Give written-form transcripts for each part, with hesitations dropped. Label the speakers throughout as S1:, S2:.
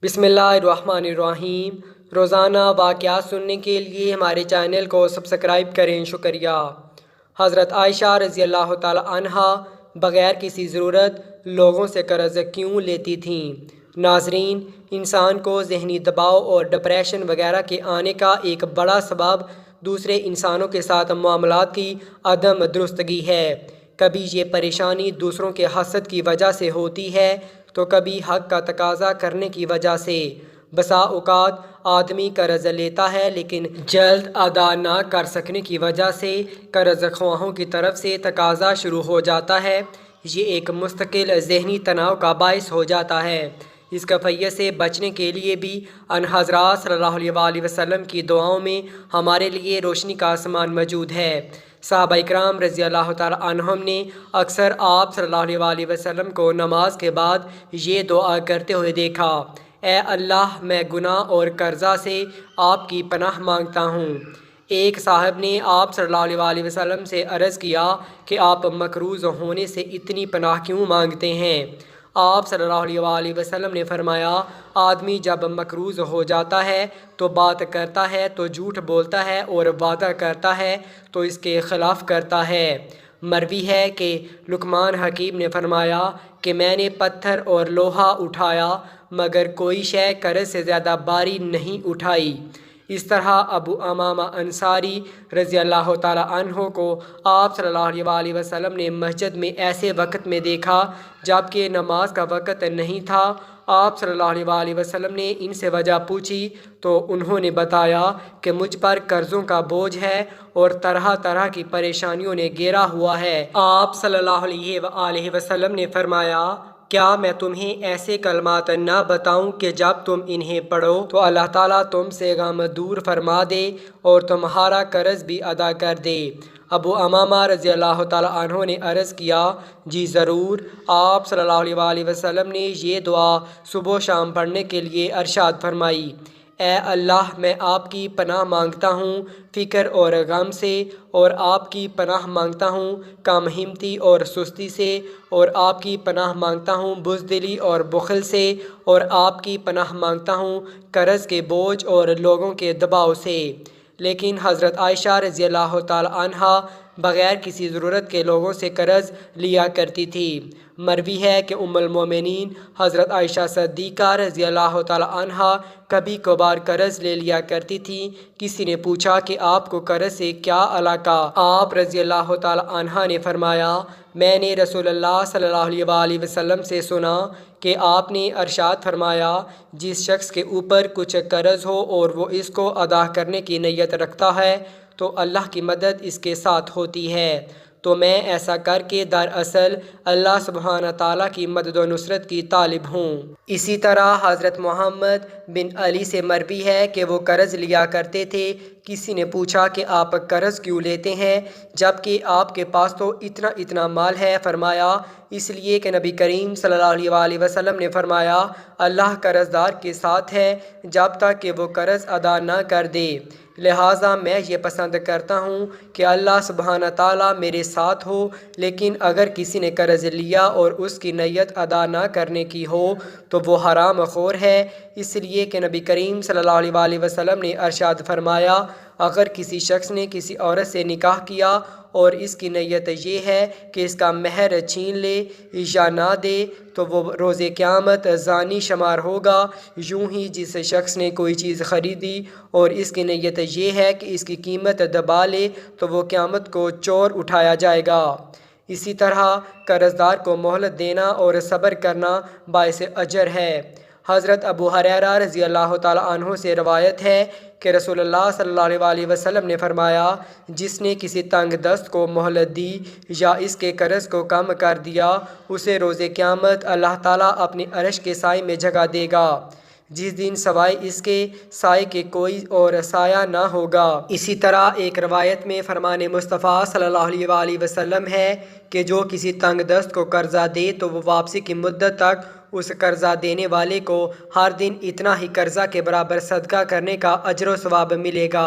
S1: بسم اللہ الرحمن الرحیم۔ روزانہ واقعات سننے کے لیے ہمارے چینل کو سبسکرائب کریں، شکریہ۔ حضرت عائشہ رضی اللہ تعالی عنہا بغیر کسی ضرورت لوگوں سے قرض کیوں لیتی تھیں؟ ناظرین، انسان کو ذہنی دباؤ اور ڈپریشن وغیرہ کے آنے کا ایک بڑا سبب دوسرے انسانوں کے ساتھ معاملات کی عدم درستگی ہے۔ کبھی یہ پریشانی دوسروں کے حسد کی وجہ سے ہوتی ہے تو کبھی حق کا تقاضا کرنے کی وجہ سے۔ بسا اوقات آدمی قرض لیتا ہے لیکن جلد ادا نہ کر سکنے کی وجہ سے قرض خواہوں کی طرف سے تقاضا شروع ہو جاتا ہے۔ یہ ایک مستقل ذہنی تناؤ کا باعث ہو جاتا ہے۔ اس کیفیت سے بچنے کے لیے بھی ان حضرات صلی اللہ علیہ وآلہ وسلم کی دعاؤں میں ہمارے لیے روشنی کا آسمان موجود ہے۔ صحابہ اکرام رضی اللہ تعالی عنہم نے اکثر آپ صلی اللہ علیہ وآلہ وسلم کو نماز کے بعد یہ دعا کرتے ہوئے دیکھا: اے اللہ، میں گناہ اور قرضہ سے آپ کی پناہ مانگتا ہوں۔ ایک صاحب نے آپ صلی اللہ علیہ وآلہ وسلم سے عرض کیا کہ آپ مقروض ہونے سے اتنی پناہ کیوں مانگتے ہیں؟ آپ صلی اللہ علیہ وآلہ وسلم نے فرمایا: آدمی جب مقروض ہو جاتا ہے تو بات کرتا ہے تو جھوٹ بولتا ہے اور وعدہ کرتا ہے تو اس کے خلاف کرتا ہے۔ مروی ہے کہ لقمان حکیم نے فرمایا کہ میں نے پتھر اور لوہا اٹھایا مگر کوئی شے قرض سے زیادہ باری نہیں اٹھائی۔ اس طرح ابو امامہ انصاری رضی اللہ تعالیٰ عنہ کو آپ صلی اللہ علیہ وآلہ وسلم نے مسجد میں ایسے وقت میں دیکھا جب کہ نماز کا وقت نہیں تھا۔ آپ صلی اللہ علیہ وآلہ وسلم نے ان سے وجہ پوچھی تو انہوں نے بتایا کہ مجھ پر قرضوں کا بوجھ ہے اور طرح طرح کی پریشانیوں نے گھیرا ہوا ہے۔ آپ صلی اللہ علیہ وآلہ وسلم نے فرمایا: کیا میں تمہیں ایسے کلمات نہ بتاؤں کہ جب تم انہیں پڑھو تو اللہ تعالیٰ تم سے غم دور فرما دے اور تمہارا قرض بھی ادا کر دے؟ ابو امامہ رضی اللہ تعالیٰ عنہ نے عرض کیا: جی ضرور۔ آپ صلی اللہ علیہ وآلہ وسلم نے یہ دعا صبح و شام پڑھنے کے لیے ارشاد فرمائی: اے اللہ، میں آپ کی پناہ مانگتا ہوں فکر اور غم سے، اور آپ کی پناہ مانگتا ہوں کم ہمتی اور سستی سے، اور آپ کی پناہ مانگتا ہوں بزدلی اور بخل سے، اور آپ کی پناہ مانگتا ہوں قرض کے بوجھ اور لوگوں کے دباؤ سے۔ لیکن حضرت عائشہ رضی اللہ تعالی عنہا بغیر کسی ضرورت کے لوگوں سے قرض لیا کرتی تھی۔ مروی ہے کہ ام المومنین حضرت عائشہ صدیقہ رضی اللہ تعالی عنہا کبھی کبھار قرض لے لیا کرتی تھی۔ کسی نے پوچھا کہ آپ کو قرض سے کیا علاقہ؟ آپ رضی اللہ تعالی عنہا نے فرمایا: میں نے رسول اللہ صلی اللہ علیہ وآلہ وسلم سے سنا کہ آپ نے ارشاد فرمایا: جس شخص کے اوپر کچھ قرض ہو اور وہ اس کو ادا کرنے کی نیت رکھتا ہے تو اللہ کی مدد اس کے ساتھ ہوتی ہے۔ تو میں ایسا کر کے دراصل اللہ سبحانہ تعالیٰ کی مدد و نصرت کی طالب ہوں۔ اسی طرح حضرت محمد بن علی سے مروی ہے کہ وہ قرض لیا کرتے تھے۔ کسی نے پوچھا کہ آپ قرض کیوں لیتے ہیں جب کہ آپ کے پاس تو اتنا مال ہے؟ فرمایا: اس لیے کہ نبی کریم صلی اللہ علیہ وآلہ وسلم نے فرمایا: اللہ قرض دار کے ساتھ ہے جب تک کہ وہ قرض ادا نہ کر دے، لہٰذا میں یہ پسند کرتا ہوں کہ اللہ سبحانہ تعالیٰ میرے ساتھ ہو۔ لیکن اگر کسی نے قرض لیا اور اس کی نیت ادا نہ کرنے کی ہو تو وہ حرام خور ہے، اس لیے کہ نبی کریم صلی اللہ علیہ وآلہ وسلم نے ارشاد فرمایا: اگر کسی شخص نے کسی عورت سے نکاح کیا اور اس کی نیت یہ ہے کہ اس کا مہر چھین لے یا نہ دے تو وہ روز قیامت زانی شمار ہوگا۔ یوں ہی جس شخص نے کوئی چیز خریدی اور اس کی نیت یہ ہے کہ اس کی قیمت دبا لے تو وہ قیامت کو چور اٹھایا جائے گا۔ اسی طرح قرض دار کو مہلت دینا اور صبر کرنا باعث اجر ہے۔ حضرت ابو ہریرہ رضی اللہ تعالیٰ عنہ سے روایت ہے کہ رسول اللہ صلی اللہ علیہ وآلہ وسلم نے فرمایا: جس نے کسی تنگ دست کو مہلت دی یا اس کے قرض کو کم کر دیا، اسے روز قیامت اللہ تعالیٰ اپنے عرش کے سائے میں جگہ دے گا، جس دن سوائے اس کے سائے کے کوئی اور سایہ نہ ہوگا۔ اسی طرح ایک روایت میں فرمان مصطفیٰ صلی اللہ علیہ وآلہ وسلم ہے کہ جو کسی تنگ دست کو قرضہ دے تو وہ واپسی کی مدت تک اس قرضہ دینے والے کو ہر دن اتنا ہی قرضہ کے برابر صدقہ کرنے کا اجر و ثواب ملے گا۔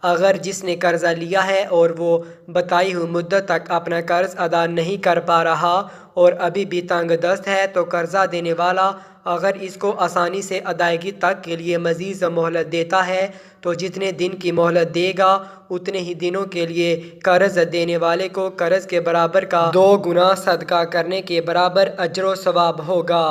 S1: اگر جس نے قرضہ لیا ہے اور وہ بتائی ہوئی مدت تک اپنا قرض ادا نہیں کر پا رہا اور ابھی بھی تنگ دست ہے تو قرضہ دینے والا اگر اس کو آسانی سے ادائیگی تک کے لیے مزید مہلت دیتا ہے تو جتنے دن کی مہلت دے گا اتنے ہی دنوں کے لیے قرض دینے والے کو قرض کے برابر کا 2 گنا صدقہ کرنے کے برابر اجر و ثواب ہوگا۔